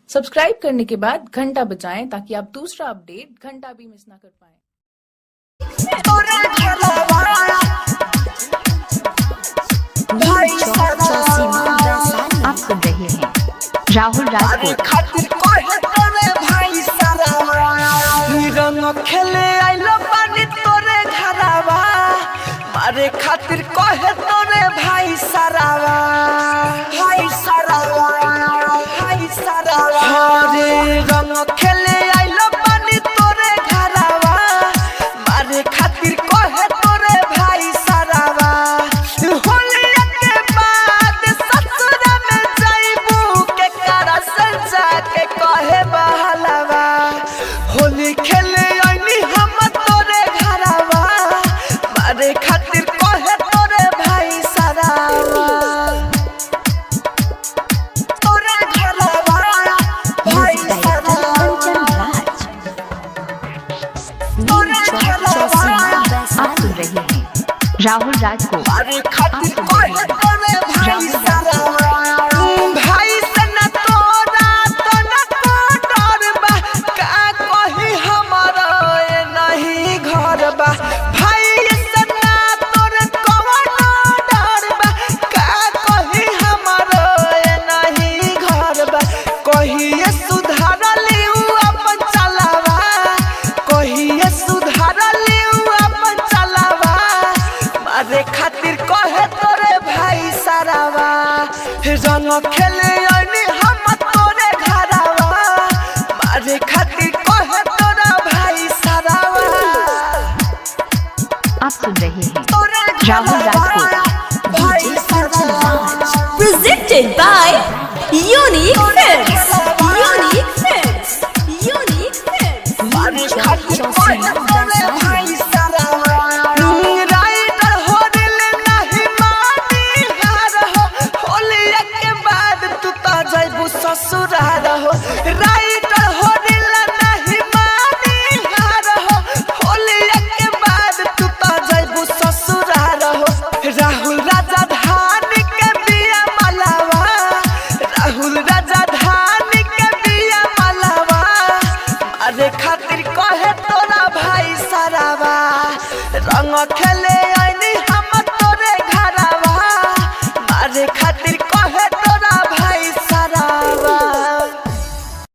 Subscribe करने के बाद घंटा बजाएं ताकि आप दूसरा अपडेट घंटा भी मिस ना कर पाएं। आप सुन रहे हैं राहुल राजपूत। रंग खेले आइलो पानी तोरे घरावा, मारे खातिर कहे तोरे भाई सरावा, भाई सरावा, भाई सरावा। रे रंग खेले आइलो पानी तोरे घरावा, मारे खातिर कहे तोरे भाई सरावा। होली के बाद ससुर में जाइबू के करा सजा के कहे बहलवा। होली खेले आइनी हम तोरे घरावा, मारे खातिर कहे तोरे भाई सरावा। तोरे घरावा भाई सरावा, तोरे घरावा। आप सुन रहे हैं राहुल राजपूत। मारे खातिर कहे तोरे भाई सरावा। भाई से न तोरा तो न को डर बा, का कही हमारा ये नहीं घर बा। भाई से न तोरे कवनो डर बा, का कही हमारा ये नहीं घर बा। कहिए सुधार लिउ अपन चलावा, कहिए सुधार लिउ अपन चलावा। मारे खातिर कहे तोरे भाई सरावा। रंग खेले आइनी हम तोरे घरावा, मारे खातिर कहे तोरा भाई सरावा। आप सुन रहे हैं तोरे राहुल राजपूत। भाई सरावा। Presented by Unique Films. Unique Films. Unique Films. मारे खातिर कहे तोरे भाई सरावा। राइटर हो दिल नहीं मानी हार हो, होली के बाद तू तो जाइबू ससुराल हो। राइटर हो दिल नहीं मानी हार हो, होली के बाद तू तो जाइबू ससुराल हो। राहुल राजा धानी के बिया मलावा, राहुल राजा धानी के बिया मलावा। मारे खातिर कहे तोरा भाई सरावा। रंग खेले